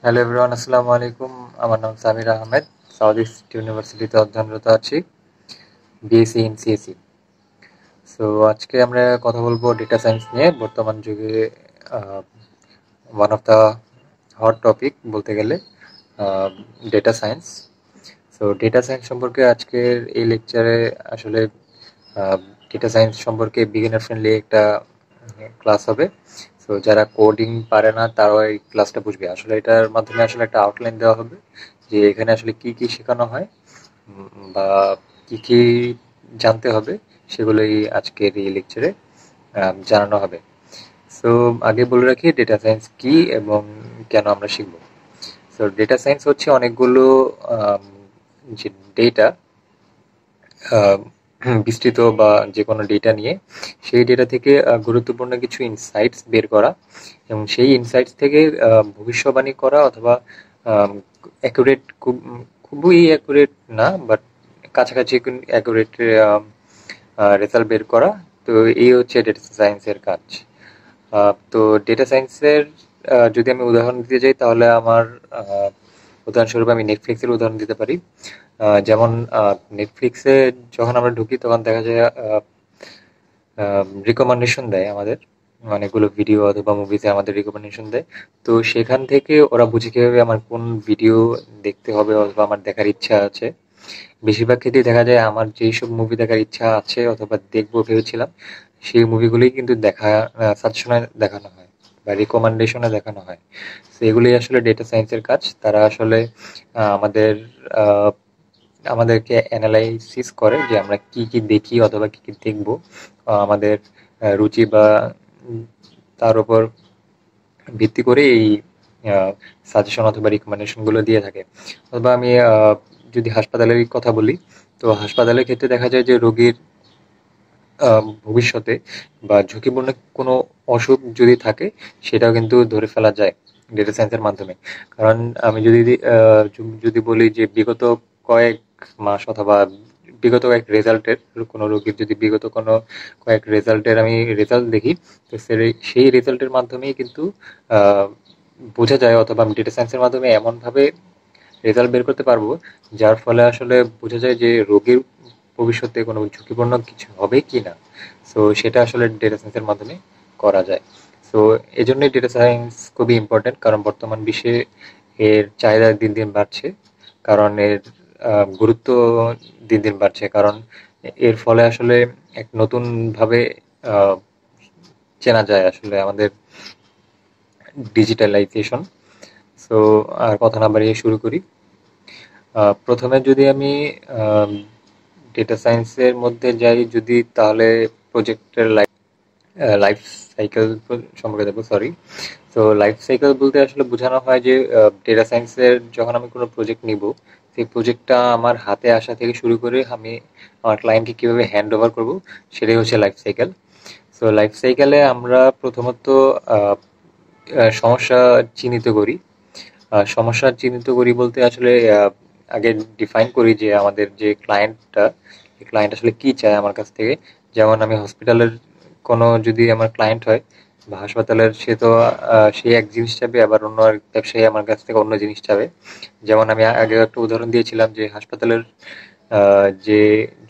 Hello everyone, আসসালামু আলাইকুম। আমার নাম সামির আহমেদ। সাউথ ইস্ট ইউনিভার্সিটিতে অধ্যয়নরত আছি, বিএসসি ইন সিএসি। সো আজকে আমরা কথা বলবো ডেটা সায়েন্স নিয়ে। বর্তমান যুগে one of the hot topic বলতে গেলে data science. So data science সম্পর্কে আজকের এই লেকচারে আসলে ডেটা সায়েন্স সম্পর্কে বিগিনার ফ্রেন্ডলি একটা ক্লাস হবে। সো যারা কোডিং পারে না তারাও এই ক্লাসটা বুঝবে। আসলে এটার মাধ্যমে আসলে একটা আউটলাইন দেওয়া হবে যে এখানে আসলে কি কি শেখানো হয় বা কি কি জানতে হবে, সেগুলোই আজকের এই লেকচারে জানানো হবে। সো আগে বলে রাখি ডেটা সায়েন্স কি এবং কেন আমরা শিখব। সো ডেটা সায়েন্স হচ্ছে অনেকগুলো আম, যে ডেটা বিস্তৃত বা যে কোনো ডেটা নিয়ে সেই ডেটা থেকে গুরুত্বপূর্ণ কিছু ইনসাইটস বের করা এবং সেই ইনসাইটস থেকে ভবিষ্যবাণী করা অথবা অ্যাকুরেট, খুবই অ্যাকুরেট না বাট কাছাকাছি অ্যাকুরেট রেজাল্ট বের করা। তো এই হচ্ছে ডেটা সায়েন্সের কাজ। তো ডেটা সায়েন্সের যদি আমি উদাহরণ দিতে যাই তাহলে আমার উদাহরণস্বরূপ আমি নেটফ্লিক্সের উদাহরণ দিতে পারি। যেমন নেটফ্লিক্সে যখন আমরা ঢুকি তখন দেখা যায় রিকমেন্ডেশন দেয় আমাদের, অনেকগুলো ভিডিও অথবা মুভিতে আমাদের রিকমেন্ডেশন দেয়। তো সেখান থেকে ওরা বুঝে কীভাবে আমার কোন ভিডিও দেখতে হবে অথবা আমার দেখার ইচ্ছা আছে। বেশিরভাগ ক্ষেত্রেই দেখা যায় আমার যেই সব মুভি দেখার ইচ্ছা আছে অথবা দেখবো ভেবেছিলাম সেই মুভিগুলোই কিন্তু সাজেশনে দেখানো হয় বা রিকমেন্ডেশনে দেখানো হয়। তো এগুলোই আসলে ডেটা সায়েন্সের কাজ। তারা আসলে আমাদের আমাদেরকে অ্যানালাইসিস করে যে আমরা কি কি দেখি অথবা কি কি দেখব, আমাদের রুচি বা তার উপর ভিত্তি করে এই সাজেশন অথবা রিকমেন্ডেশনগুলো দিয়ে থাকে। অথবা আমি যদি হাসপাতালের কথা বলি, তো হাসপাতালের ক্ষেত্রে দেখা যায় যে রোগীর ভবিষ্যতে বা ঝুঁকিপূর্ণ কোনো অসুখ যদি থাকে সেটাও কিন্তু ধরে ফেলা যায় ডেটা সায়েন্সের মাধ্যমে। কারণ আমি যদি বলি যে বিগত কয়েক মাস অথবা বিগত কয়েক রেজাল্টের কোনো রোগীর যদি বিগত কোনো কয়েক রেজাল্টের আমি রেজাল্ট দেখি, তো সেই রেজাল্টের মাধ্যমেই কিন্তু বোঝা যায় অথবা আমি ডেটা সায়েন্সের মাধ্যমে এমনভাবে রেজাল্ট বের করতে পারবো যার ফলে আসলে বোঝা যায় যে রোগীর ভবিষ্যতে কোনো ঝুঁকিপূর্ণ কিছু হবে কি না। সো সেটা আসলে ডেটা সায়েন্সের মাধ্যমে করা যায়। সো এই জন্যই ডেটা সায়েন্স খুবই ইম্পর্টেন্ট, কারণ বর্তমান বিশ্বে এর চাহিদা দিন দিন বাড়ছে, কারণ এর গুরুত্ব দিন দিন বাড়ছে, কারণ এর ফলে আসলে এক নতুনভাবে চেনা যায় আসলে আমাদের ডিজিটালাইজেশন। সো আর কথা না বাড়িয়ে শুরু করি। প্রথমে যদি আমি ডেটা সায়েন্সের মধ্যে যাই যদি, তাহলে প্রজেক্টের লাইফ সাইকেল সম্পর্কে দেখবো। সরি, তো লাইফ সাইকেল বলতে আসলে বোঝানো হয় যে ডেটা সায়েন্সের যখন আমি কোনো প্রজেক্ট নিব, সেই প্রজেক্টটা আমার হাতে আসা থেকে শুরু করে আমি আমার ক্লায়েন্টকে কীভাবে হ্যান্ড ওভার করবো, সেটাই হচ্ছে লাইফ সাইকেল। সো লাইফ সাইকেলে আমরা প্রথমত সমস্যা চিহ্নিত করি। সমস্যা চিহ্নিত করি বলতে আসলে আগে ডিফাইন করি যে আমাদের যে ক্লায়েন্ট আসলে কি চায় আমার কাছ থেকে। যেমন আমি হসপিটালের কোনো যদি আমার ক্লায়েন্ট হয় বা হাসপাতালের, সে এক জিনিস চাবে, আবার অন্য এক ব্যবসায়ী আমার কাছ থেকে অন্য জিনিস চাবে। যেমন আমি আগে একটা উদাহরণ দিয়েছিলাম যে হাসপাতালের যে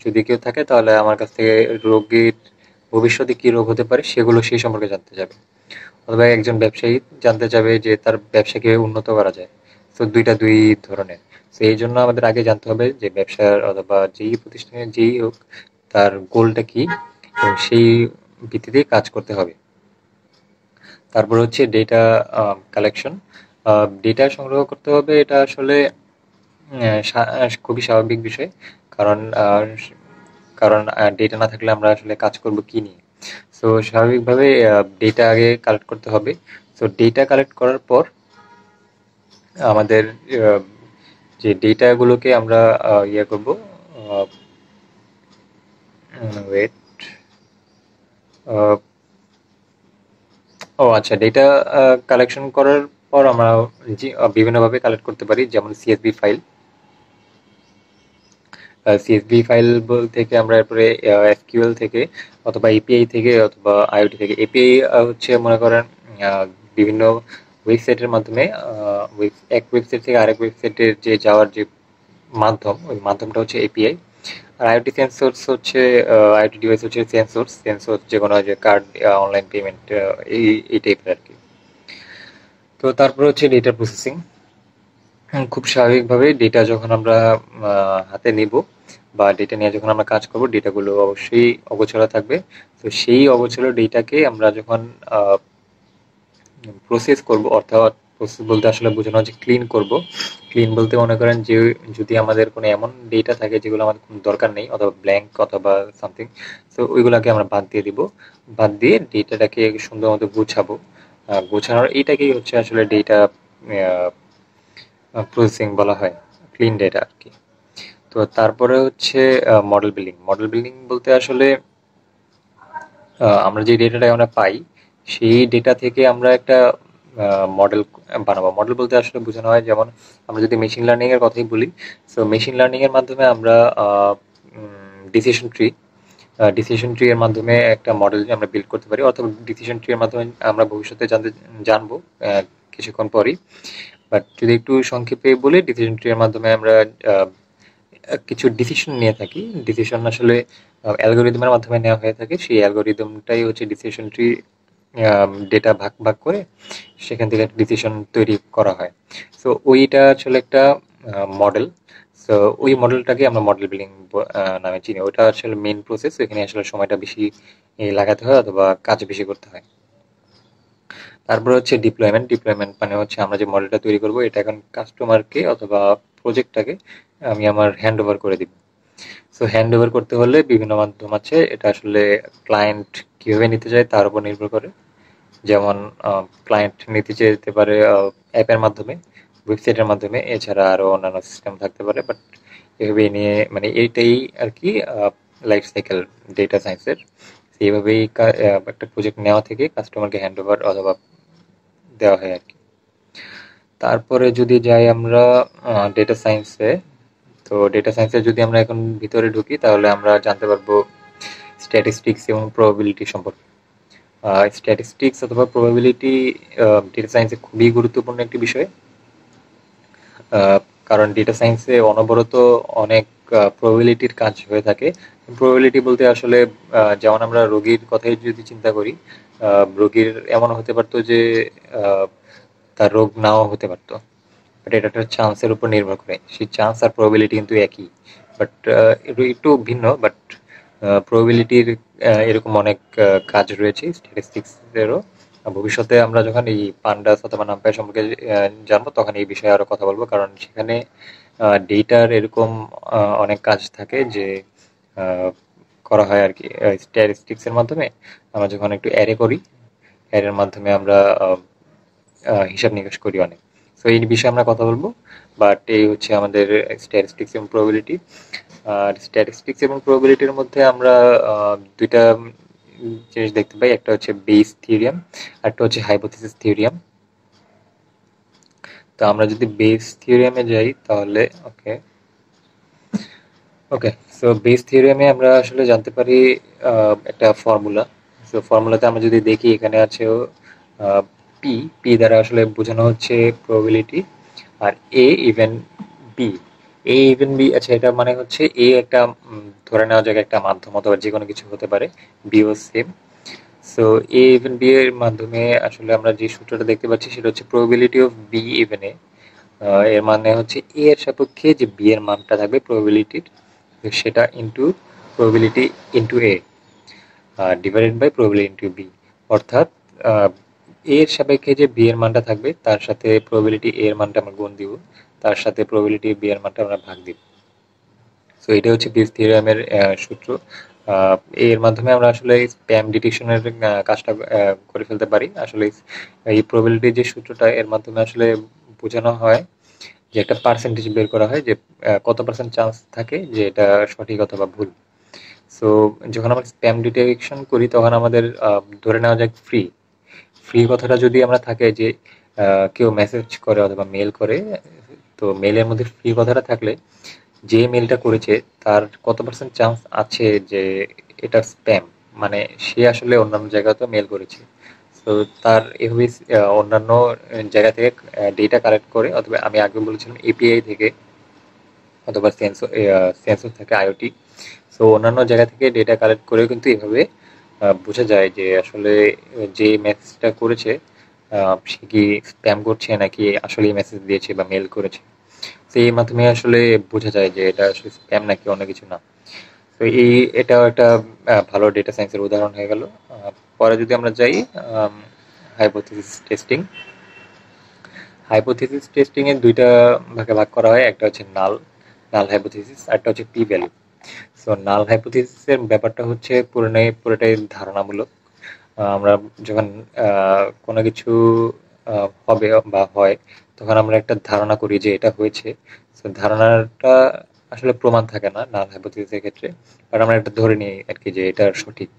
যদি কেউ থাকে তাহলে আমার কাছ থেকে রোগীর ভবিষ্যতে কি রোগ হতে পারে সেগুলো সেই সম্পর্কে জানতে যাবে, অথবা একজন ব্যবসায়ী জানতে চাবে যে তার ব্যবসা কিভাবে উন্নত করা যায়। তো দুই ধরনের। তো এই জন্য আমাদের আগে জানতে হবে যে ব্যবসার অথবা যেই প্রতিষ্ঠানের যেই হোক তার গোলটা কি এবং সেই ভিত্তিতেই কাজ করতে হবে। তারপর হচ্ছে ডেটা কালেকশন। ডেটা সংগ্রহ করতে হবে, এটা আসলে খুবই স্বাভাবিক বিষয়। কারণ কারণ ডেটা না থাকলে আমরা আসলে কাজ করব কি নিয়ে। সো স্বাভাবিকভাবে ডেটা আগে কালেক্ট করতে হবে। সো ডেটা কালেক্ট করার পর আমাদের যে ডেটাগুলোকে আমরা ইয়ে করব, ওয়েট, ও আচ্ছা, ডেটা কালেকশন করার পর আমরা বিভিন্নভাবে কালেক্ট করতে পারি, যেমন সিএসভি ফাইল থেকে আমরা এরপরে এসকিউএল থেকে অথবা এপিআই থেকে অথবা আইওটি থেকে। এপিআই হচ্ছে মনে করেন বিভিন্ন ওয়েবসাইটের মাধ্যমে এক ওয়েবসাইট থেকে আরেক ওয়েবসাইটের যে যাওয়ার যে মাধ্যম, ওই মাধ্যমটা হচ্ছে এপিআই। আর আইওটি সেন্সরস হচ্ছে আইওটি ডিভাইস হচ্ছে সেন্সর যে কোনো যে কার্ড, অনলাইন পেমেন্ট, এই টাইপের আর কি। তো তারপরে হচ্ছে ডেটা প্রসেসিং। খুব স্বাভাবিকভাবে ডেটা যখন আমরা হাতে নিব বা ডেটা নিয়ে যখন আমরা কাজ করব, ডেটাগুলো অবশ্যই অগোছালো থাকবে। তো সেই অগোছালো ডেটাকে আমরা যখন প্রসেস করব, অর্থাৎ প্রসেস বলতে আসলে বোঝানো হচ্ছে ক্লিন করব। ক্লিন বলতে মনে করেন যে যদি আমাদের কোনো এমন ডেটা থাকে যেগুলো আমাদের কোনো দরকার নেই অথবা ব্ল্যাঙ্ক অথবা সামথিং, তো ওইগুলোকে আমরা বাদ দিয়ে দিব। বাদ দিয়ে ডেটাটাকে সুন্দর মতো গুছাবো। গোছানোর এইটাকেই হচ্ছে আসলে ডেটা প্রসেসিং বলা হয়, ক্লিন ডেটা আর কি। তো তারপরে হচ্ছে মডেল বিল্ডিং। মডেল বিল্ডিং বলতে আসলে আমরা যে ডেটাটা আমরা পাই, সেই ডেটা থেকে আমরা একটা মডেল বানাবো। মডেল বলতে আসলে বোঝানো হয়, যেমন আমরা যদি মেশিন লার্নিং এর কথাই বলি, সো মেশিন লার্নিং এর মাধ্যমে আমরা ডিসিশন ট্রি ডিসিশন ট্রি এর মাধ্যমে একটা মডেল আমরা বিল্ড করতে পারি, অথবা ডিসিশন ট্রি এর মাধ্যমে আমরা ভবিষ্যতে জানবো কিছুক্ষণ পরই। বাট যদি একটু সংক্ষেপে বলি, ডিসিশন ট্রি এর মাধ্যমে আমরা কিছু ডিসিশন নিয়ে থাকি। ডিসিশন আসলে অ্যালগোরিদমের মাধ্যমে নেওয়া হয়ে থাকে। সেই অ্যালগোরিদমটাই হচ্ছে ডিসিশন ট্রি, ডেটা ভাগ ভাগ করে সেখান থেকে একটা ডিসিশন তৈরি করা হয়। সো ওইটা আসলে একটা মডেল। সো ওই মডেলটাকে আমরা মডেল বিল্ডিং নামে চিনি। ওটা আসলে মেইন প্রসেস, এখানে আসলে সময়টা বেশি লাগাতে হয় অথবা কাজ বেশি করতে হয়। তারপর হচ্ছে ডিপ্লয়মেন্ট। ডিপ্লয়মেন্ট মানে হচ্ছে আমরা যে মডেলটা তৈরি করব, এটা এখন কাস্টমারকে অথবা প্রজেক্টটাকে আমি আমার হ্যান্ড ওভার করে দিব। সো হ্যান্ড ওভার করতে হলে বিভিন্ন মাধ্যম আছে। এটা আসলে ক্লায়েন্ট কীভাবে নিতে চায় তার উপর নির্ভর করে। যেমন ক্লায়েন্ট নিতে যেতে পারে অ্যাপের মাধ্যমে, ওয়েবসাইটের মাধ্যমে, এছাড়া আরও অন্যান্য সিস্টেম থাকতে পারে। বাট এভাবে নিয়ে মানে এইটাই আর কি লাইফ সাইকেল ডেটা সায়েন্সের। এইভাবেই একটা প্রজেক্ট নেওয়া থেকে কাস্টমারকে হ্যান্ড ওভার অথবা দেওয়া হয় আর কি। তারপরে যদি যাই আমরা ডেটা সায়েন্সে, তো ডেটা সায়েন্সে যদি আমরা এখন ভিতরে ঢুকি, তাহলে আমরা জানতে পারবো স্ট্যাটিস্টিক্স এবং প্রবাবিলিটি সম্পর্কে। স্ট্যাটিস্টিক্স অথবা প্রবাবিলিটি ডেটা সায়েন্সে খুবই গুরুত্বপূর্ণ একটি বিষয়। কারণ ডেটা সায়েন্সে অনবরত অনেক প্রবাবিলিটির কাজ হয়ে থাকে। প্রবাবিলিটি বলতে আসলে যেমন আমরা রোগীর কথাই যদি চিন্তা করি, রোগীর এমন হতে পারতো যে তার রোগ নাও হতে পারতো, বাট এটা একটা চান্সের উপর নির্ভর করে। সেই চান্স আর প্রবাবিলিটি কিন্তু একই, বাট একটু ভিন্ন। বাট প্রবাবিলিটির এরকম অনেক কাজ রয়েছে স্ট্যাটিস্টিক্সেরও। ভবিষ্যতে আমরা যখন এই পান্ডাস অথবা নামপাই সম্পর্কে জানবো, তখন এই বিষয়ে আরো কথা বলবো, কারণ সেখানে ডেটার এরকম অনেক কাজ থাকে যে করা হয় আর কি স্ট্যাটিস্টিক্সের মাধ্যমে। আমরা যখন একটু অ্যারে করি, অ্যারের মাধ্যমে আমরা হিসাব নিকাশ করি অনেক। সো এই বিষয়ে আমরা কথা বলবো। বাট এই হচ্ছে আমাদের স্ট্যাটিস্টিক্স এবং প্রবাবিলিটি। আর স্ট্যাটিস্টিক্স এবং প্রবাবিলিটির মধ্যে আমরা দুইটা জিনিস দেখতে পাই। একটা হচ্ছে বেস থিওরিয়াম, একটা হচ্ছে হাইপোথিসিস থিওরিয়াম। তো আমরা যদি বেস থিওরিয়ামে যাই তাহলে ওকে সো বেস থিওরিয়ামে আমরা আসলে জানতে পারি একটা ফর্মুলা। সো ফর্মুলাতে আমরা যদি দেখি, এখানে আছে পি। পি দ্বারা আসলে বোঝানো হচ্ছে প্রবাবিলিটি। আর A given B, A given B, আচ্ছা এটা মানে হচ্ছে এ একটা ধরে নেওয়া যায় একটা মাধ্যম অথবা যে কোনো কিছু হতে পারে, বিও সেম। সো এ ইভেন বি এর মাধ্যমে আসলে আমরা যে সূত্রটা দেখতে পাচ্ছি সেটা হচ্ছে probability of B even a. এর মানে হচ্ছে এ এর সাপেক্ষে যে বি এর মানটা থাকবে প্রবাবিলিটির, সেটা into probability into A divided by probability into B. অর্থাৎ এ এর সাপেক্ষে যে বি এর মানটা থাকবে তার সাথে প্রবাবিলিটি এ এর মানটা আমরা গুণ দিব, তার সাথে প্রবাবিলিটি বি এর মানটা আমরা ভাগ দিব। সো এটা হচ্ছে বেস থিওরামের সূত্র। এর মাধ্যমে আমরা আসলে স্প্যাম ডিটেকশনের কাজটা করে ফেলতে পারি। আসলে এই প্রবাবিলিটি যে সূত্রটা, এর মাধ্যমে আসলে বোঝানো হয় যে একটা পার্সেন্টেজ বের করা হয় যে কত পার্সেন্ট চান্স থাকে যে এটা সঠিক অথবা ভুল। সো যখন আমরা স্প্যাম ডিটেকশন করি, তখন আমাদের ধরে নেওয়া যায় ফ্রি ফ্রি কথাটা যদি আমরা থাকে যে কেউ মেসেজ করে অথবা মেল করে, তো মেলের মধ্যে ফ্রি কথাটা থাকলে যে মেলটা করেছে তার কত পার্সেন্ট চান্স আছে যে এটা স্প্যাম, মানে সে আসলে অন্যান্য জায়গাতেও মেল করেছে। তো তার এভাবে অন্যান্য জায়গা থেকে ডেটা কালেক্ট করে, অথবা আমি আগে বলেছিলাম এপিআই থেকে, অথবা সেন্সর থেকে আইওটি। সো অন্যান্য জায়গা থেকে ডেটা কালেক্ট করে কিন্তু এভাবে বোঝা যায় যে আসলে যে মেসেজটা করেছে সে কি স্প্যাম করছে নাকি আসলে মেসেজ দিয়েছে বা মেল করেছে। তো এই মাধ্যমে আসলে বোঝা যায় যে এটা আসলে স্প্যাম নাকি অন্য কিছু না। তো এটাও একটা ভালো ডেটা সায়েন্সের উদাহরণ হয়ে গেল। পরে যদি আমরা যাই হাইপোথিসিস টেস্টিং। হাইপোথিসিস টেস্টিং এর দুইটা ভাগে ভাগ করা হয়, একটা হচ্ছে নাল হাইপোথিসিস, আর একটা হচ্ছে পি ভ্যালু। সো নাল হাইপোথিসিসের ব্যাপারটা হচ্ছে পুরোটাই ধারণামূলক। আমরা যখন কোনো কিছু হবে বা হয়, তখন আমরা একটা ধারণা করি যে এটা হয়েছে। সো ধারণাটা আসলে প্রমাণ থাকে না নাল হাইপোথিসিসের ক্ষেত্রে, বাট আমরা এটা ধরে নিই আর কি যে এটা সঠিক।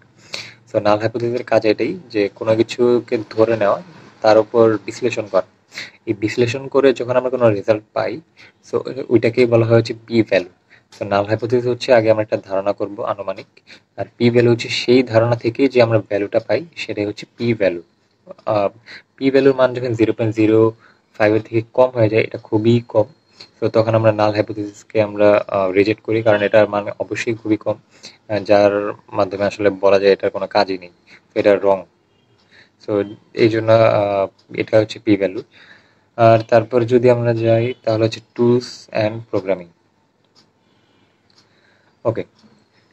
সো নাল হাইপোথিসিসের কাজ এটাই যে কোনো কিছুকে ধরে নেওয়া, তার উপর বিশ্লেষণ করা। এই বিশ্লেষণ করে যখন আমরা কোনো রেজাল্ট পাই, সো ওইটাকেই বলা হয় হচ্ছে পি ভ্যালু। তো নাল হাইপোথিসিস হচ্ছে আগে আমরা একটা ধারণা করব আনুমানিক, আর পি ভ্যালু হচ্ছে সেই ধারণা থেকে যে আমরা ভ্যালুটা পাই সেটাই হচ্ছে পি ভ্যালু। পি ভ্যালুর মান যখন 0.05 এর থেকে কম হয়ে যায়, এটা খুবই কম, তো তখন আমরা নাল হাইপোথিসিসকে আমরা রিজেক্ট করি, কারণ এটার মান অবশ্যই খুবই কম, যার মাধ্যমে আসলে বলা যায় এটার কোনো কাজই নেই, তো এটা রং। সো এই জন্য এটা হচ্ছে পি ভ্যালু। আর তারপর যদি আমরা যাই তাহলে হচ্ছে tools and programming. Okay,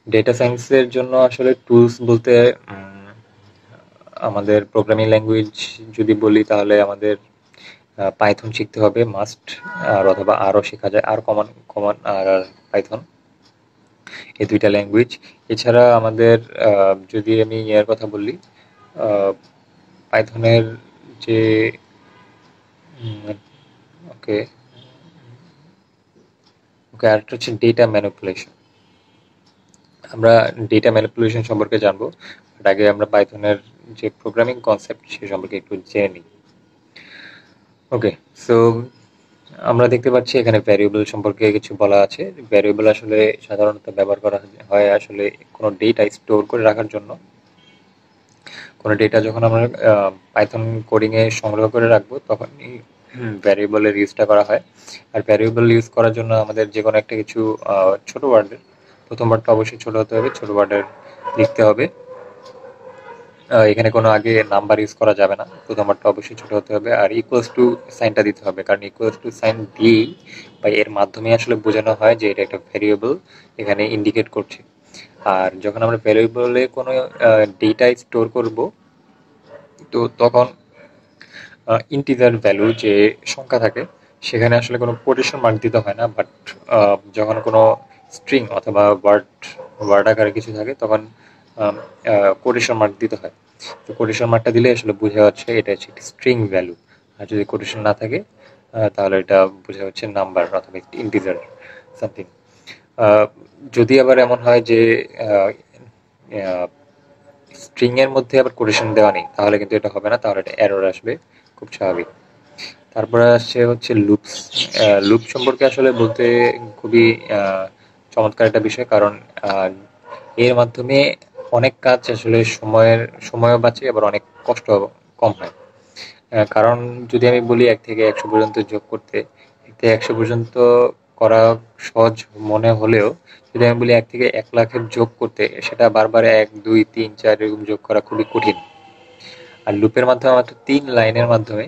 data সায়েন্সের জন্য আসলে টুলস বলতে আমাদের প্রোগ্রামিং ল্যাঙ্গুয়েজ যদি বলি তাহলে আমাদের পাইথন শিখতে হবে মাস্ট, আর অথবা আরও শেখা যায়, আর কমন আর পাইথন, এই দুইটা ল্যাঙ্গুয়েজ। এছাড়া আমাদের যদি আমি ইয়ার কথা বলি, পাইথনের যে ওকে ওকে আরেকটা হচ্ছে ডেটা ম্যানিপুলেশন। আমরা ডেটা ম্যানিপুলেশন সম্পর্কে জানবো, বাট আগে আমরা পাইথনের যে প্রোগ্রামিং কনসেপ্ট সে সম্পর্কে একটু জেনে নিই। ওকে, সো আমরা দেখতে পাচ্ছি এখানে ভ্যারিয়েবল সম্পর্কে কিছু বলা আছে। ভ্যারিয়েবল আসলে সাধারণত ব্যবহার করা হয় আসলে কোনো ডেটা স্টোর করে রাখার জন্য। কোনো ডেটা যখন আমরা পাইথন কোডিংয়ে সংগ্রহ করে রাখবো, তখন এই ভ্যারিয়েবলের ইউজটা করা হয়। আর ভ্যারিয়েবল ইউজ করার জন্য আমাদের যে কোনো একটা কিছু ছোট ওয়ার্ডের, প্রথম ওয়ার্ডটা অবশ্যই ছোট হতে হবে, ছোট ওয়ার্ডের লিখতে হবে। এখানে কোনো আগে নাম্বার ইউজ করা যাবে না, প্রথম ওয়ার্ডটা অবশ্যই ছোট হতে হবে, আর ইকুয়ালস টু সাইনটা দিতে হবে, কারণ ইকুয়ালস টু সাইন দিয়েই বা এর মাধ্যমে আসলে বোঝানো হয় যে এটা একটা ভ্যারিয়েবল এখানে ইন্ডিকেট করছে। আর যখন আমরা ভ্যারিয়েবলে কোনো ডেটা স্টোর করব, তো তখন ইন্টিজার ভ্যালু যে সংখ্যা থাকে সেখানে আসলে কোনো কোটেশন মার্ক দিতে হয় না, বাট যখন কোনো স্ট্রিং অথবা ওয়ার্ড আকারে কিছু থাকে তখন কোটেশন মার্ক দিতে হয়। তো কোটেশন মার্কটা দিলে আসলে বোঝা যাচ্ছে এটা হচ্ছে একটি স্ট্রিং ভ্যালু, আর যদি কোটেশন না থাকে তাহলে এটা বোঝা যাচ্ছে নাম্বার অথবা একটি ইন্টিজার সামথিং। যদি আবার এমন হয় যে স্ট্রিং এর মধ্যে আবার কোটেশন দেওয়া নেই, তাহলে কিন্তু এটা হবে না, তাহলে এটা এরর আসবে, খুব স্বাভাবিক। তারপরে আসছে হচ্ছে লুপস। লুপ সম্পর্কে আসলে বলতে খুবই চমৎকার একটা বিষয়, কারণ এর মাধ্যমে অনেক কাজ আসলে সময়ও বাঁচে, আবার অনেক কষ্ট কম হয়। কারণ যদি আমি বলি 1 থেকে 100 পর্যন্ত যোগ করতে, 1 থেকে 100 পর্যন্ত করা সহজ মনে হলেও যদি আমি বলি 1 থেকে 1 লাখের যোগ করতে, সেটা বারবার 1 2 3 4 এরকম যোগ করা খুবই কঠিন। আর লুপের মাধ্যমে মাত্র 3 লাইনের মাধ্যমে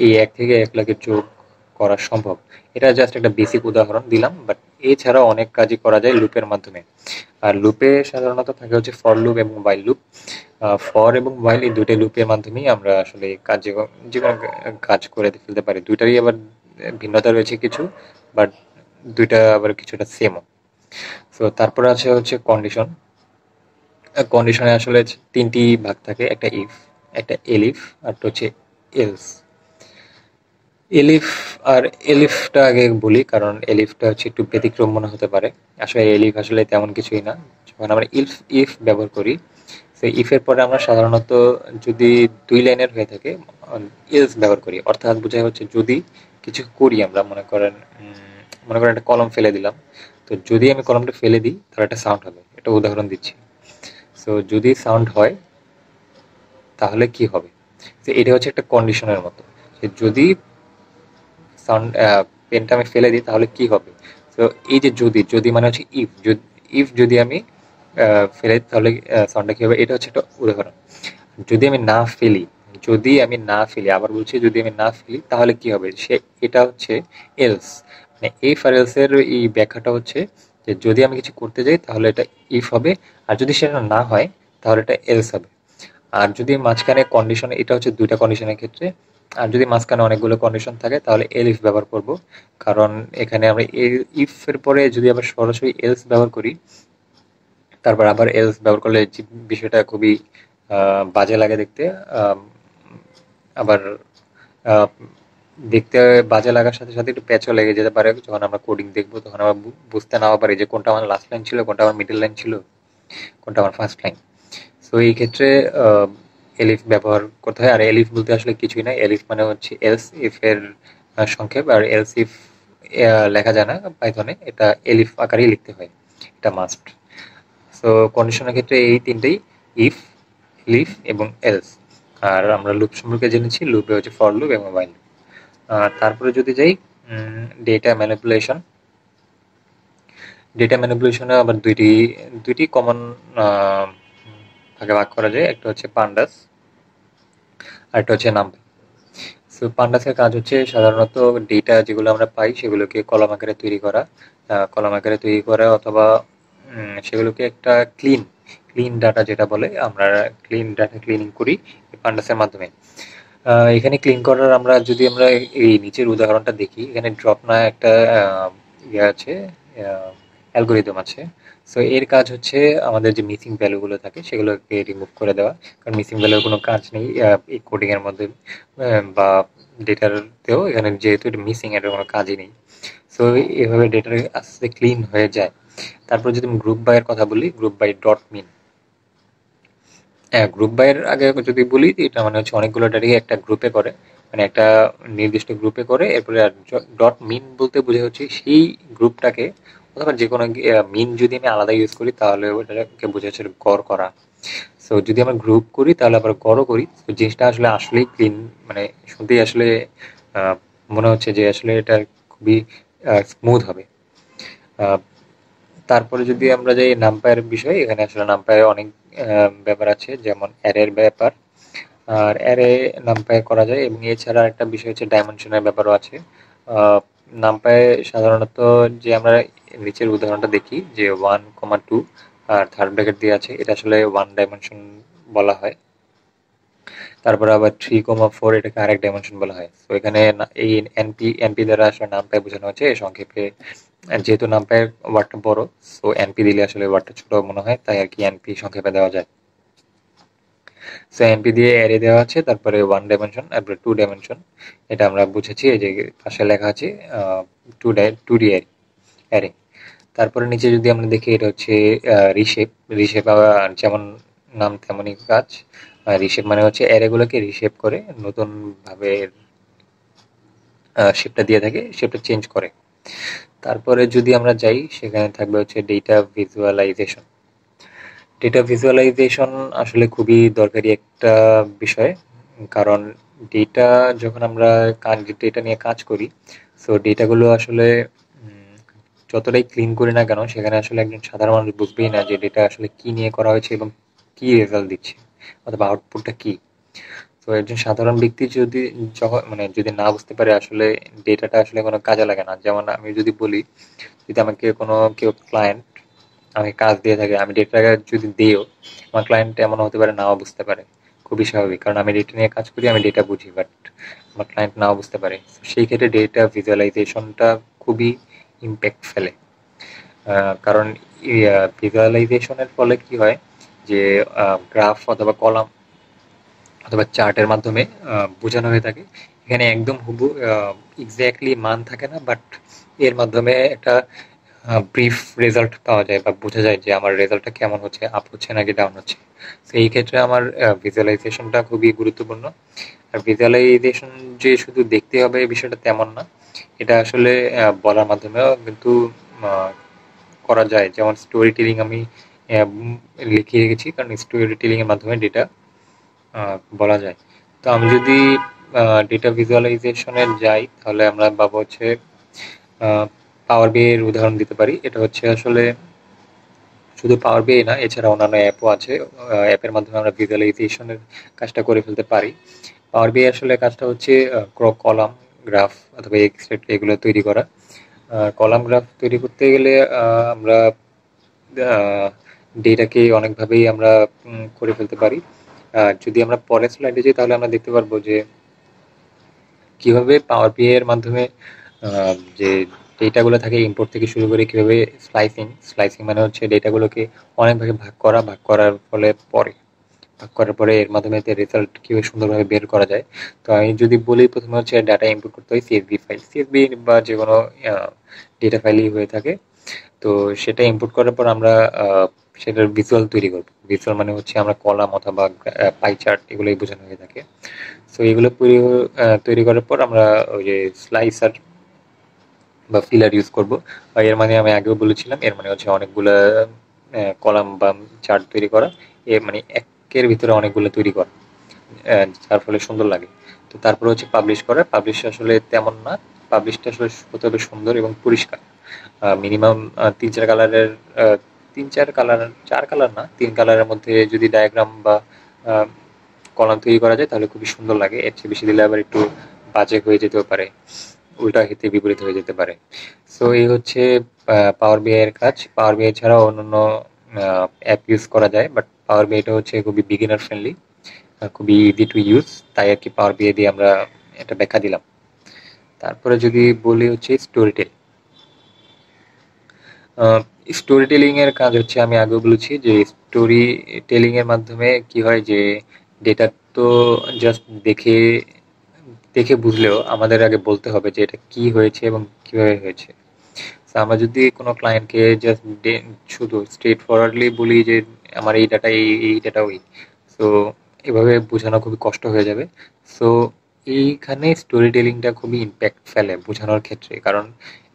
এই 1 থেকে 1 লাখের যোগ করা সম্ভব। এটা জাস্ট একটা বেসিক উদাহরণ দিলাম, বাট এছাড়াও অনেক কাজই করা যায় লুপের মাধ্যমে। আর লুপে সাধারণত থাকে হচ্ছে ফর লুপ এবং while লুপ। ফর এবং while এই দুইটা লুপের মাধ্যমেই আমরা আসলে যে কোনো কাজ করে ফেলতে পারি। দুইটারই আবার ভিন্নতা রয়েছে কিছু, বাট দুইটা আবার কিছুটা সেমও। তো তারপরে আছে হচ্ছে কন্ডিশন। কন্ডিশনে আসলে 3টি ভাগ থাকে, একটা ইফ, একটা এলিফ, আর হচ্ছে এলস। এলিফ আর এলিফটা আগে বলি, কারণ এলিফটা হচ্ছে একটু ব্যতিক্রম মনে হতে পারে। আসলে এলিফ আসলে তেমন কিছুই না। যখন আমরা ইফ ব্যবহার করি, সেই ইফের পরে আমরা সাধারণত যদি 2 লাইনের হয়ে থাকে এলস ব্যবহার করি, অর্থাৎ বোঝায় হচ্ছে যদি কিছু করি আমরা, মনে করেন একটা কলম ফেলে দিলাম, তো যদি আমি কলমটা ফেলে দিই তাহলে একটা সাউন্ড হবে, এটা উদাহরণ দিচ্ছি। সো যদি সাউন্ড হয় তাহলে কি হবে, তো এটা হচ্ছে একটা কন্ডিশনের মতো, যে যদি সাউন্ড পেনটা আমি ফেলে দিই তাহলে কি হবে। তো এই যে যদি, যদি মানে হচ্ছে ইফ, ইফ যদি আমি ফেলে দিই তাহলে সাউন্ডটা কি হবে, এটা হচ্ছে একটা উদাহরণ। যদি আমি না ফেলি, যদি আমি না ফেলি, আবার বলছি যদি আমি না ফেলি তাহলে কি হবে, সে এটা হচ্ছে এলস। মানে ইফ আর এলস এর এই ব্যাখ্যাটা হচ্ছে যে যদি আমি কিছু করতে যাই তাহলে এটা ইফ হবে, আর যদি সেটা না হয় তাহলে এটা এলস হবে। আর যদি মাঝখানে কন্ডিশন, এটা হচ্ছে দুইটা কন্ডিশনের ক্ষেত্রে, আর যদি মাঝখানে অনেকগুলো কন্ডিশন থাকে তাহলে এলস ব্যবহার করব। কারণ এখানে আমরা ইফ এর পরে যদি আবার সরাসরি এলস ব্যবহার করি, তারপর আবার এলস ব্যবহার করলে বিষয়টা খুবই বাজে লাগে দেখতে। আবার আহ, দেখতে বাজে লাগার সাথে সাথে একটু প্যাচও লেগে যেতে পারে। যখন আমরা কোডিং দেখবো তখন আমরা বুঝতে নাও পারি যে কোনটা আমার লাস্ট লাইন ছিল, কোনটা আমার মিডল লাইন ছিল, কোনটা আমার ফার্স্ট লাইন। সো এই ক্ষেত্রে এলিফ ব্যবহার করতে হয়। আর এলিফ বলতে আসলে কিছুই না, এলিফ মানে হচ্ছে এলস ইফ এর সংক্ষেপ। আর এলস ইফ লেখা যায় না পাইথনে, এটা এলিফ আকারেই লিখতে হয়, এটা মাস্ট। সো কন্ডিশনের ক্ষেত্রে এই তিনটেই, ইফ, লিফ এবং এলস। আর আমরা লুপ সম্পর্কে জেনেছি, লুপে হচ্ছে ফর লুপ এবং while লুপ। তারপরে যদি যাই ডেটা ম্যানিপুলেশন, ডেটা ম্যানিপুলেশনে আবার দুইটি দুইটি কমন ভাগে ভাগ করা যায়, একটা হচ্ছে পান্ডাস আর একটা হচ্ছে নামপাই। সো পান্ডাসের কাজ হচ্ছে সাধারণত ডেটা যেগুলো আমরা পাই সেগুলোকে কলাম আকারে তৈরি করা, কলাম আকারে তৈরি করা, অথবা সেগুলোকে একটা ক্লিন ক্লিন ডাটা যেটা বলে, আমরা ক্লিন ডাটা ক্লিনিং করি এই পান্ডাসের মাধ্যমে। এখানে ক্লিন করার আমরা যদি আমরা এই নিচের উদাহরণটা দেখি, এখানে ড্রপ না একটা ইয়ে আছে, অ্যালগোরিদম আছে। সো এর কাজ হচ্ছে আমাদের যে মিসিং ভ্যালুগুলো থাকে সেগুলোকে রিমুভ করে দেওয়া। কারণ মিসিং ভ্যালুর কোনো কাজ নেই এই কোডিং এর মধ্যে, বা ডেটাতেও এখানে যেহেতু এটা মিসিং, এর কোনো কাজই নেই। সো এভাবে ডেটা আস্তে আস্তে ক্লিন হয়ে যায়। তারপর যদি আমি গ্রুপ বাই এর কথা বলি, গ্রুপ বাই ডট মিন। হ্যাঁ, গ্রুপ বাই এর আগে যদি বলি, এটা মানে হচ্ছে অনেকগুলো ডাটাকে একটা গ্রুপে করে, মানে একটা নির্দিষ্ট গ্রুপে করে, এরপরে ডট মিন বলতে বোঝা হচ্ছে সেই গ্রুপটাকে, অথবা যে কোনো মিন যদি আমি আলাদা ইউজ করি তাহলে ওটাকে বোঝা হচ্ছে গড় করা। সো যদি আমরা গ্রুপ করি তাহলে আবার গড়ও করি, তো জিনিসটা আসলে আসলেই ক্লিন, মানে শুনতেই আসলে আহ, মনে হচ্ছে যে আসলে এটা খুবই স্মুথ হবে। আহ, তারপরে যদি আমরা যাই নামপায়ের বিষয়, এখানে আসলে নামপায়ের অনেক ব্যাপার আছে, যেমন অ্যারের ব্যাপার। আর অ্যারে নামপায়ে করা যায়, এবং এছাড়া একটা বিষয় হচ্ছে ডাইমেনশনের ব্যাপারও আছে। নামপায়ে সাধারণত যে আমরা নিচের উদাহরণটা দেখি যে 1,2 আর থার্ড ব্র্যাকেট দিয়ে আছে, এটা আসলে ওয়ান ডাইমেনশন বলা হয়। তারপর আবার 3,4 এটাকে আরেক ডাইমেনশন বলা হয়। তো এখানে এই এনপি দ্বারা আসলে নামপায় বোঝানো হচ্ছে সংক্ষেপে। যেহেতু নামপায়ের ওয়ার্ডটা বড়, সো এনপি দিলে আসলে ওয়ার্ডটা ছোট মনে হয়, তাই আর কি এনপি সংক্ষেপে দেওয়া যায়। সো এমপি দিয়ে অ্যারে দেওয়া আছে, তারপরে ওয়ান ডাইমেনশন, তারপরে টু ডাইমেনশন, এটা আমরা বুঝেছি এই যে পাশে লেখা আছে টু ডি অ্যারে। তারপরে নিচে যদি আমরা দেখি, এটা হচ্ছে রিশেপ। রিশেপ যেমন নাম তেমনই কাজ। রিশেপ মানে হচ্ছে অ্যারেগুলোকে রিশেপ করে নতুন ভাবে শেপটা দিয়ে থাকে, শেপটা চেঞ্জ করে। তারপরে যদি আমরা যাই, সেখানে থাকবে হচ্ছে ডেটা ভিজুয়ালাইজেশন। ডেটা ভিজুয়ালাইজেশন আসলে খুবই দরকারি একটা বিষয়। কারণ ডেটা যখন আমরা ডেটা নিয়ে কাজ করি, সো ডেটাগুলো আসলে যতটাই ক্লিন করি না কেন, সেখানে আসলে একজন সাধারণ মানুষ বুঝবেই না যে ডেটা আসলে কি নিয়ে করা হয়েছে এবং কি রেজাল্ট দিচ্ছে, অথবা আউটপুটটা কি। তো একজন সাধারণ ব্যক্তি যদি যখন মানে যদি না বুঝতে পারে আসলে ডেটাটা আসলে কোনো কাজে লাগে না। যেমন আমি যদি বলি, যদি আমাকে কোনো কেউ ক্লায়েন্ট আমি কাজ দিয়ে থাকে, আমি ডেটা যদি দিও, আমার ক্লায়েন্ট এমন হতে পারে নাও বুঝতে পারে, খুবই স্বাভাবিক। কারণ আমি ডেটা নিয়ে কাজ করি, আমি ডেটা বুঝি, বাট আমার ক্লায়েন্ট নাও বুঝতে পারে। সেই ক্ষেত্রে ডেটা ভিজুয়ালাইজেশনটা খুবই ইম্প্যাক্ট ফেলে। কারণ ভিজুয়ালাইজেশনের ফলে কি হয় যে গ্রাফ অথবা কলাম অথবা চার্টের মাধ্যমে বোঝানো হয়ে থাকে। এখানে একদম হুবহু এক্স্যাক্টলি মান থাকে না, বাট এর মাধ্যমে একটা ব্রিফ রেজাল্ট পাওয়া যায়, বা বোঝা যায় যে আমার রেজাল্টটা কেমন হচ্ছে, আপ হচ্ছে নাকি ডাউন হচ্ছে। তো এই ক্ষেত্রে আমার ভিজুয়ালাইজেশনটা খুবই গুরুত্বপূর্ণ। আর ভিজুয়ালাইজেশন যে শুধু দেখতে হবে এই বিষয়টা তেমন না, এটা আসলে বলার মাধ্যমেও কিন্তু করা যায়। যেমন স্টোরি টেলিং আমি লিখে রেখেছি, কারণ স্টোরি টেলিং এর মাধ্যমে ডেটা বলা যায়। তো আমি যদি ডেটা ভিজুয়ালাইজেশনে যাই তাহলে আমরা পাবো হচ্ছে পাওয়ার বিআই এর উদাহরণ দিতে পারি। এটা হচ্ছে আসলে শুধু পাওয়ার বিআই না, এছাড়া অন্যান্য অ্যাপও আছে। অ্যাপের মাধ্যমে আমরা ভিজুয়ালাইজেশনের কাজটা করে ফেলতে পারি। পাওয়ার বিআই আসলে কাজটা হচ্ছে কলাম, গ্রাফ অথবা এক্সট্রাক্ট এগুলো তৈরি করা। কলাম গ্রাফ তৈরি করতে গেলে আমরা ডেটাকে অনেকভাবেই আমরা করে ফেলতে পারি। যদি আমরা পরের স্লাইডে যাই তাহলে আমরা দেখতে পারবো যে কিভাবে পাওয়ার বিআই এর মাধ্যমে যে ডেটাগুলো থাকে ইম্পোর্ট থেকে শুরু করে কিভাবে স্লাইসিং মানে হচ্ছে ডেটাগুলোকে অনেক ভাগে ভাগ করার ভাগ করার পরে এর মাধ্যমে রেজাল্ট কিভাবে সুন্দরভাবে বের করা যায়। তো আমি যদি বলি প্রথমে হচ্ছে ডাটা ইনপুট করতে হয় সিএসভি বা যে কোনো ডেটা ফাইলই হয়ে থাকে। তো সেটা ইনপুট করার পর আমরা সেটার ভিজুয়াল তৈরি করব। ভিজুয়াল মানে হচ্ছে আমরা কলাম অথবা পাই চার্ট এগুলোই বোঝানো হয়ে থাকে। সো এগুলো তৈরি করার পর আমরা ওই যে স্লাইসার বা ফিলার ইউজ করব। এর মানে আমি আগেও বলেছিলাম, এর মানে হচ্ছে অনেকগুলো কলাম বা চার্ট তৈরি করা, এর মানে একের ভিতরে অনেকগুলো তৈরি করা, যার ফলে সুন্দর লাগে। তো তারপরে হচ্ছে পাবলিশ করা। পাবলিশ আসলে তেমন না, পাবলিশটা আসলে হতে হবে সুন্দর এবং পরিষ্কার। মিনিমাম 3-4 কালারের, 3-4 কালার, 4 কালার না, 3 কালারের মধ্যে যদি ডায়াগ্রাম বা কলাম তৈরি করা যায় তাহলে খুবই সুন্দর লাগে। এর চেয়ে বেশি দিলে আবার একটু বাজে হয়ে যেতেও পারে, উল্টা হিতে বিপরীত হয়ে যেতে পারে। সো এই হচ্ছে পাওয়ার বিআই এর কাজ। পাওয়ার বিআই ছাড়াও অন্যান্য অ্যাপ ইউজ করা যায়, বাট পাওয়ার বিআইটা হচ্ছে খুবই বিগিনার ফ্রেন্ডলি, খুবই ইজি টু ইউজ, তাই আর কি পাওয়ার বিআই দিয়ে আমরা এটা ব্যাখ্যা দিলাম। তারপরে যদি বলি হচ্ছে স্টোরি টেলিং এর কাজ হচ্ছে, আমি আগেও বলেছি যে স্টোরি টেলিং এর মাধ্যমে কি হয় যে ডেটা তো জাস্ট দেখে দেখে বুঝলেও আমাদের আগে বলতে হবে যে এটা কি হয়েছে এবং কিভাবে হয়েছে। আমরা যদি কোনো ক্লায়েন্টকে জাস্ট শুধু স্ট্রেট ফরওয়ার্ডলি বলি যে আমার এই ডাটা এই ডাটা ওই, সো এভাবে বোঝানো খুবই কষ্ট হয়ে যাবে। সো এইখানে স্টোরি টেলিংটা খুবই ইম্প্যাক্ট ফেলে বোঝানোর ক্ষেত্রে, কারণ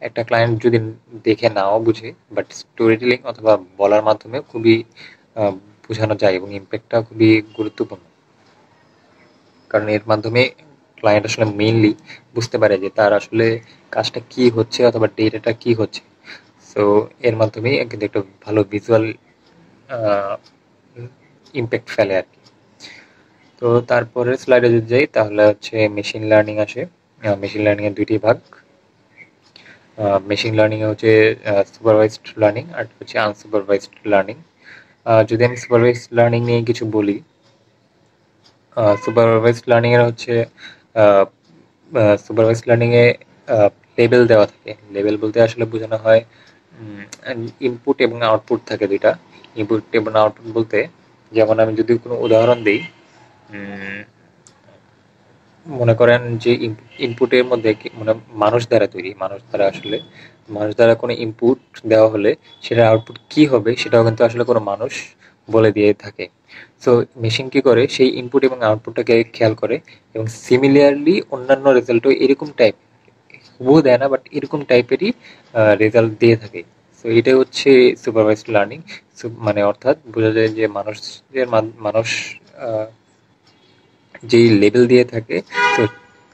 একটা ক্লায়েন্ট যদি দেখে নাও বুঝে, বাট স্টোরি টেলিং অথবা বলার মাধ্যমে খুবই বোঝানো যায় এবং ইম্প্যাক্টটা খুবই গুরুত্বপূর্ণ, কারণ এর মাধ্যমে ক্লায়েন্ট আসলে মেইনলি বুঝতে পারে যে তার আসলে কাজটা কি হচ্ছে অথবা ডেটাটা কি হচ্ছে। সো এর মাধ্যমেই কিন্তু একটা ভালো ভিজুয়াল ইম্প্যাক্ট ফেলে আর কি। তো তারপরে স্লাইডে যদি যাই তাহলে হচ্ছে মেশিন লার্নিং আসে। মেশিন লার্নিং এর দুইটি ভাগ। মেশিন লার্নিং এ হচ্ছে সুপারভাইজড লার্নিং আর হচ্ছে আনসুপারভাইজড লার্নিং। যদি আমি সুপারভাইজড লার্নিং নিয়ে কিছু বলি, সুপারভাইজড লার্নিং এর হচ্ছে সুপারভাইজড লার্নিং এ লেবেল দেওয়া থাকে। লেবেল বলতে আসলে বোঝানো হয় ইনপুট এবং আউটপুট থাকে দুইটা। ইনপুট এবং আউটপুট বলতে, যেমন আমি যদি কোনো উদাহরণ দিই, মনে করেন যে ইনপুটের মধ্যে মানে মানুষ দ্বারা তৈরি, মানুষ দ্বারা কোনো ইনপুট দেওয়া হলে সেটার আউটপুট কি হবে সেটাও কিন্তু আসলে কোনো মানুষ বলে দিয়ে থাকে। সো মেশিন কি করে, সেই ইনপুট এবং আউটপুটটাকে খেয়াল করে এবং সিমিলারলি অন্যান্য রেজাল্টও এরকম টাইপ, হুবহু দেয় না বাট এরকম টাইপেরই রেজাল্ট দিয়ে থাকে। সো এটাই হচ্ছে সুপারভাইজড লার্নিং। মানে অর্থাৎ বোঝা যায় যে মানুষ যেই লেবেল দিয়ে থাকে, তো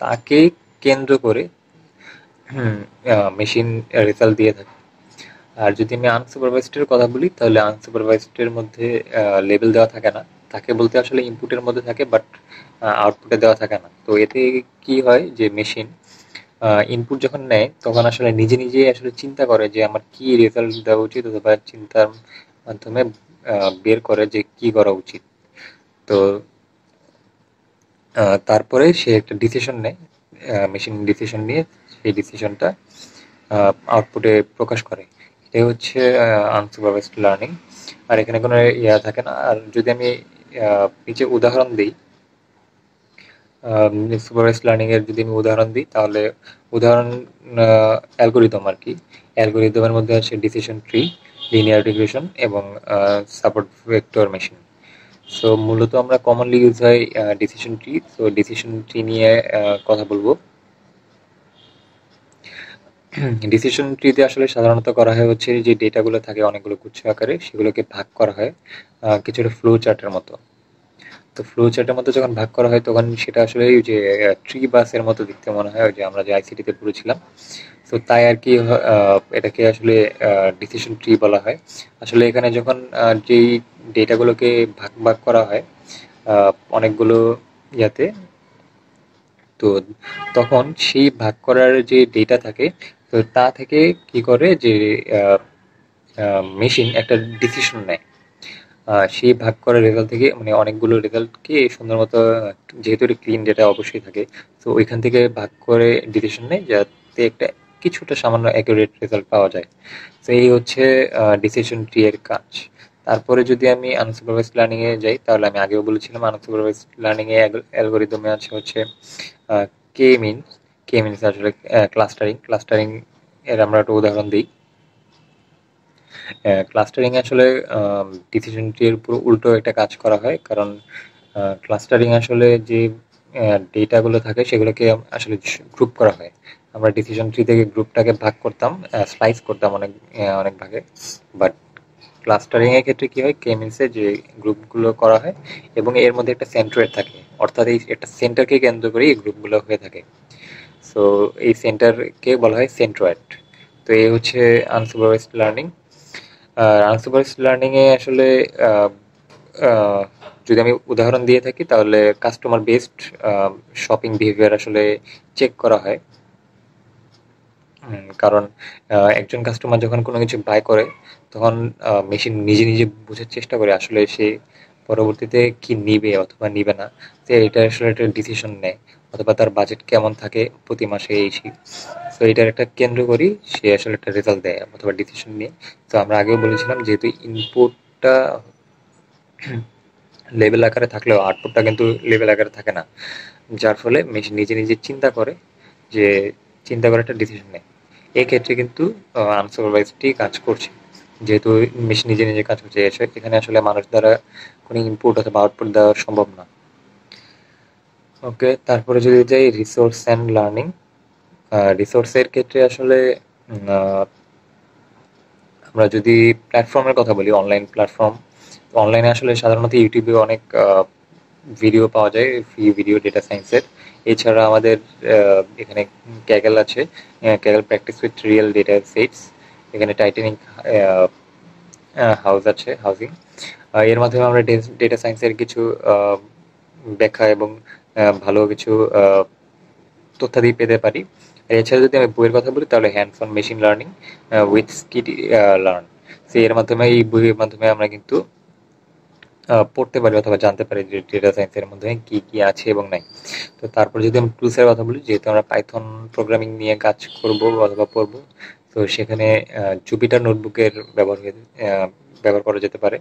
তাকে কেন্দ্র করে মেশিন রেজাল্ট দিয়ে থাকে। আর যদি আমি আনসুপারভাইজডের কথা বলি তাহলে আনসুপারভাইজডের মধ্যে লেবেল দেওয়া থাকে না, তাকে বলতে আসলে ইনপুটের মধ্যে থাকে বাট আউটপুটে দেওয়া থাকে না। তো এতে কি হয় যে মেশিন ইনপুট যখন নেয় তখন আসলে নিজে নিজেই আসলে চিন্তা করে যে আমার কি রেজাল্ট দেওয়া উচিত, অথবা চিন্তার মাধ্যমে বের করে যে কি করা উচিত। তো তারপরে সে একটা ডিসিশন নেয়, মেশিন ডিসিশন নিয়ে সেই ডিসিশনটা আউটপুটে প্রকাশ করে। এটাই হচ্ছে আনসুপারভাইজড লার্নিং। আর এখানে কোনো ইয়া থাকে না। আর যদি আমি নিচে উদাহরণ দিই, সুপারভাইজড লার্নিং এর যদি আমি উদাহরণ দিই তাহলে উদাহরণ অ্যালগোরিদম আর কি। অ্যালগোরিদমের মধ্যে আছে ডিসিশন ট্রি, লিনিয়ার রিগ্রেশন এবং সাপোর্ট ভেক্টর মেশিন। সো মূলত আমরা কমনলি ইউজ হয় decision tree. So decision tree নিয়ে কথা বলবো। ডিসিশন ট্রিতে আসলে সাধারণত করা হয় হচ্ছে যে ডেটাগুলো থাকে অনেকগুলো গুচ্ছ আকারে, সেগুলোকে ভাগ করা হয় কিছুটা ফ্লো চার্টের মতো। তো ফ্লো চার্টের মধ্যে যখন ভাগ করা হয় তখন সেটা আসলে ওই যে ট্রি বাসের মতো দেখতে মনে হয়, ওই যে আমরা যে আইসিটিতে পড়েছিলাম। তো তাই আর কি এটাকে আসলে ডিসিশন ট্রি বলা হয়। আসলে এখানে যখন যেই ডেটাগুলোকে ভাগ ভাগ করা হয় অনেকগুলো ইয়াতে, তো তখন সেই ভাগ করার যে ডেটা থাকে, তো তা থেকে কি করে যে মেশিন একটা ডিসিশন নেয়। সেই ভাগ করা রেজাল্ট থেকে, মানে অনেকগুলো রেজাল্টকে সুন্দর মতো, যেহেতু এটা ক্লিন ডেটা অবশ্যই থাকে, তো ওইখান থেকে ভাগ করে ডিসিশন নেয় যাতে একটা কিছুটা সামান্য অ্যাকুরেট রেজাল্ট পাওয়া যায়। তো এই হচ্ছে ডিসিশন ট্রি এর কাজ। তারপরে যদি আমি আনসুপারভাইজড লার্নিং এ যাই, তাহলে আমি আগেও বলেছিলাম আনসুপারভাইজড লার্নিং এ অ্যালগরিদমে আছে হচ্ছে কে মিনস। কে মিনস আসলে ক্লাস্টারিং। ক্লাস্টারিং এর আমরা একটা উদাহরণ দিই। ক্লাস্টারিং আসলে ডিসিশন ট্রি এর পুরো উল্টো একটা কাজ করা হয়, কারণ ক্লাস্টারিং আসলে যে ডেটাগুলো থাকে সেগুলোকে আসলে গ্রুপ করা হয়। আমরা ডিসিশন ট্রি থেকে গ্রুপটাকে ভাগ করতাম, স্লাইস করতাম অনেক অনেক ভাগে। বাট ক্লাস্টারিং এর ক্ষেত্রে কি হয়, কে মিনসে যে গ্রুপগুলো করা হয় এবং এর মধ্যে একটা সেন্ট্রয়েড থাকে, অর্থাৎ এই একটা সেন্টারকে কেন্দ্র করে এই গ্রুপগুলো হয়ে থাকে। সো এই সেন্টারকে বলা হয় সেন্ট্রয়েড। তো এই হচ্ছে আনসুপারভাইজড লার্নিং। আনসুপারভাইজড লার্নিং এ আসলে আহ, আহ, যদি আমি উদাহরণ দিয়ে থাকি, তাহলে কাস্টমার বেসড শপিং বিহেভিয়ার আসলে চেক করা হয়। কারণ একজন কাস্টমার যখন কোনো কিছু বাই করে, তখন মেশিন নিজে নিজে বোঝার চেষ্টা করে আসলে সে পরবর্তীতে কি নিবে অথবা নিবে না। তো এটা আসলে একটা ডিসিশন নেয়, অথবা তার বাজেট কেমন থাকে প্রতি মাসে এই সেই। তো এটার একটা কেন্দ্র করি সে আসলে একটা রেজাল্ট দেয় অথবা ডিসিশন নিয়ে। তো আমরা আগেও বলেছিলাম, যেহেতু ইনপুটটা লেভেল আকারে থাকলেও আউটপুটটা কিন্তু লেভেল আকারে থাকে না, যার ফলে মেশিন নিজে নিজে চিন্তা করে, যে চিন্তা করে একটা ডিসিশন নেয়। এক্ষেত্রে কিন্তু আনসুপারভাইজডই কাজ করছে, যেহেতু মেশিন নিজে নিজে কাজ করছে। এখানে আসলে মানুষ দ্বারা কোনো ইনপুট অথবা আউটপুট দেওয়া সম্ভব না। ওকে, তারপরে যদি যাই রিসোর্স অ্যান্ড লার্নিং। রিসোর্সের ক্ষেত্রে আসলে আমরা যদি প্ল্যাটফর্মের কথা বলি, অনলাইন প্ল্যাটফর্ম, অনলাইনে আসলে সাধারণত ইউটিউবে অনেক ভিডিও পাওয়া যায়, ফ্রি ভিডিও ডেটা সায়েন্সের। এছাড়া আমাদের এখানে ক্যাগল আছে, Kaggle practice with real data sets. এখানে টাইটানিক হাউস আছে, হাউজিং। এর মাধ্যমে আমরা ডেটা সায়েন্সের কিছু ব্যাখ্যা এবং ভালো কিছু তথ্যাদি পেতে পারি। এছাড়া যদি আমি বইয়ের কথা বলি, তাহলে hands on machine learning with skid learn. So এর মাধ্যমে, এই বইয়ের মাধ্যমে আমরা কিন্তু পড়তে পারি অথবা জানতে পারি যে ডেটা সায়েন্সের মধ্যে কি কি আছে এবং নাই। তো তারপর যদি আমি টুলসের কথা বলি, যেহেতু আমরা পাইথন প্রোগ্রামিং নিয়ে কাজ করব অথবা পড়বো, তো সেখানে জুপিটার নোটবুকের ব্যবহার করা যেতে পারে,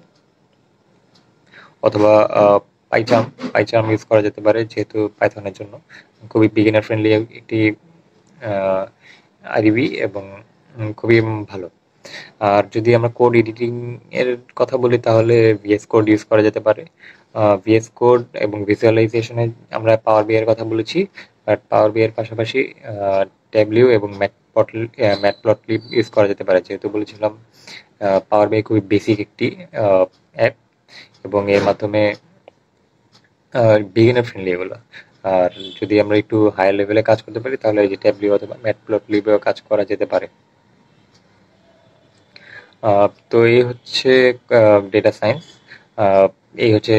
অথবা পাইচার্ম পাইচার্ম ইউজ করা যেতে পারে, যেহেতু পাইথনের জন্য খুবই বিগিনার ফ্রেন্ডলি একটি আইডিবি এবং খুবই ভালো। আর যদি আমরা কোড এডিটিং এর কথা বলি, তাহলে ভিএস কোড ইউজ করা যেতে পারে। ভিএস কোড এবং ভিজুয়ালাইজেশনে আমরা পাওয়ার বিআই এর কথা বলেছি, বাট পাওয়ার বিআই এর পাশাপাশি ট্যাবলিউ এবং ম্যাটপ্লটলিব ইউজ করা যেতে পারে। যেহেতু বলেছিলাম পাওয়ার বিআই খুবই বেসিক একটি অ্যাপ এবং এর মাধ্যমে বিগিনার ফ্রেন্ডলি এগুলো। আর যদি আমরা একটু হায়ার লেভেলে কাজ করতে পারি, তাহলে এই যে ট্যাবলিউ অথবা ম্যাটপ্লটলিবেও কাজ করা যেতে পারে। তো এই হচ্ছে ডেটা সায়েন্স, এই হচ্ছে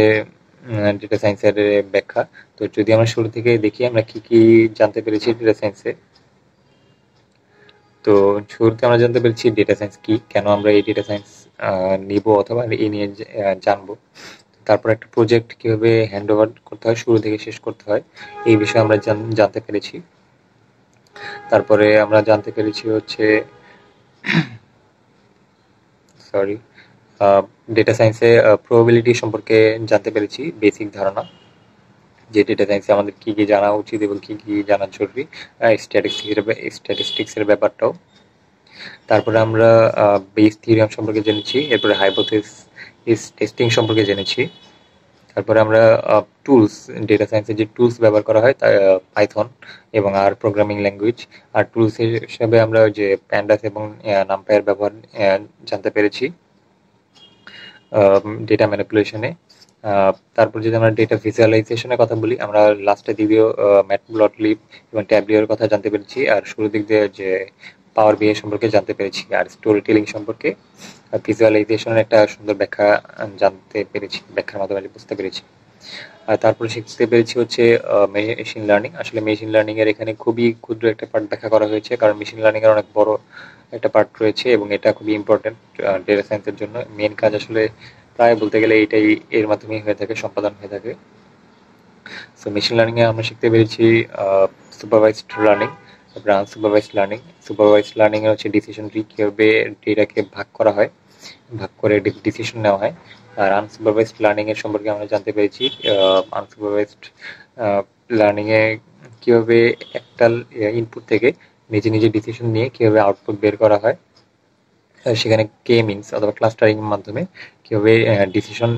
ডেটা সায়েন্সের ব্যাখ্যা। তো যদি আমরা শুরু থেকে দেখি আমরা কি কি জানতে পেরেছি ডেটা সায়েন্সে। তো শুরুতে আমরা জানতে পেরেছি ডেটা সায়েন্স কি, কেন আমরা এই ডেটা সায়েন্স নিব অথবা এই নিয়ে জানবো। তারপর একটা প্রজেক্ট কিভাবে হ্যান্ড ওভার করতে হয়, শুরু থেকে শেষ করতে হয়, এই বিষয়ে আমরা জানতে পেরেছি। তারপরে আমরা জানতে পেরেছি হচ্ছে ডেটা সায়েন্সে প্রবাবিলিটি সম্পর্কে জানতে পেরেছি, বেসিক ধারণা, যে ডেটা সায়েন্সে আমাদের কি কি জানা উচিত এবং কি কি জানা জরুরি, স্ট্যাটিস্টিক্সের ব্যাপারটাও। তারপরে আমরা বেস থিওরিয়াম সম্পর্কে জেনেছি, এরপরে হাইপোথেসিস টেস্টিং সম্পর্কে জেনেছি। তারপরে আমরা টুলস, ডেটা সায়েন্সের যে টুলস ব্যবহার করা হয়, পাইথন এবং আর প্রোগ্রামিং ল্যাঙ্গুয়েজ। আর টুলস হিসেবে আমরা যে প্যান্ডাস এবং নামপ্যায়ের ব্যবহার জানতে পেরেছি ডেটা ম্যানিপুলেশনে। তারপর যদি আমরা ডেটা ভিজুয়ালাইজেশনের কথা বলি, আমরা লাস্টে দিদিও ম্যাটপ্লটলিব এবং ট্যাবলিওর কথা জানতে পেরেছি, আর শুরুর দিক দিয়ে যে পাওয়ার বিআই সম্পর্কে জানতে পেরেছি, আর স্টোরি টেলিং সম্পর্কে ভিজুয়ালাইজেশনের একটা সুন্দর ব্যাখ্যা জানতে পেরেছি, ব্যাখ্যার মাধ্যমে বুঝতে পেরেছি। আর তারপরে শিখতে পেরেছি হচ্ছে মেশিন লার্নিং। আসলে মেশিন লার্নিং এর এখানে খুবই ক্ষুদ্র একটা পার্ট ব্যাখ্যা করা হয়েছে, কারণ মেশিন লার্নিং এর অনেক বড় একটা পার্ট রয়েছে এবং এটা খুবই ইম্পর্টেন্ট ডেটা সায়েন্সের জন্য। মেন কাজ আসলে প্রায় বলতে গেলে এটাই, এর মাধ্যমেই হয়ে থাকে, সম্পাদন হয়ে থাকে। সো মেশিন লার্নিং এ আমরা শিখতে পেরেছি সুপারভাইজড লার্নিং, তারপরে আনসুপারভাইজড লার্নিং। সুপারভাইজড লার্নিং এ হচ্ছে ডিসিশন ট্রি, কিভাবে ডেটাকে ভাগ করা হয়, ভাগ করে ডিসিশন নেওয়া হয়। আর আনসুপারভাইজড লার্নিং এর সম্পর্কে আমরা জানতে পেরেছি আনসুপারভাইজড লার্নিং এ কিভাবে একটা ইনপুট থেকে নিজে নিজে ডিসিশন নিয়ে কিভাবে আউটপুট বের করা হয়, সেখানে কে মিনস অথবা ক্লাস্টারিং এর মাধ্যমে কিভাবে ডিসিশন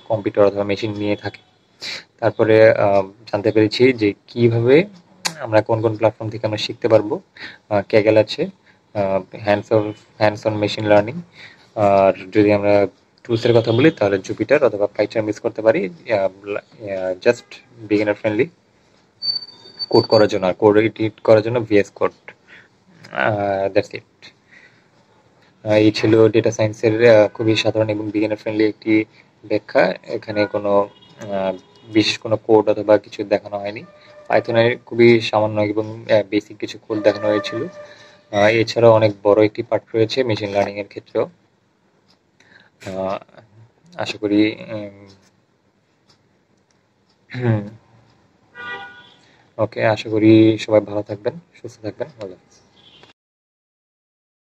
কম্পিউটার অথবা মেশিন নিয়ে থাকে। তারপরে জানতে পেরেছি যে কিভাবে আমরা কোন কোন প্ল্যাটফর্ম থেকে আমরা শিখতে পারবো। ক্যাগেল আছে, হ্যান্ডস অন মেশিন লার্নিং। আর যদি আমরা টুলসের কথা বলি তাহলে জুপিটার অথবা পাইচার্ম ইউজ করতে পারি, জাস্ট বিগিনার ফ্রেন্ডলি কোড করার জন্য, আর কোড এডিট করার জন্য ভিএস কোড। That's it. এই ছিল ডেটা সায়েন্সের খুবই সাধারণ এবং বিগিনার ফ্রেন্ডলি একটি ব্যাখ্যা। এখানে কোনো বিশেষ কোনো কোড অথবা কিছু দেখানো হয়নি। পাইথনের খুবই সামান্য এবং বেসিক কিছু কোড দেখানো হয়েছিল। এছাড়াও অনেক বড় একটি পার্ট রয়েছে মেশিন লার্নিং এর ক্ষেত্রেও। আশা করি ওকে, আশা করি সবাই ভালো থাকবেন, সুস্থ থাকবেন। ভালো।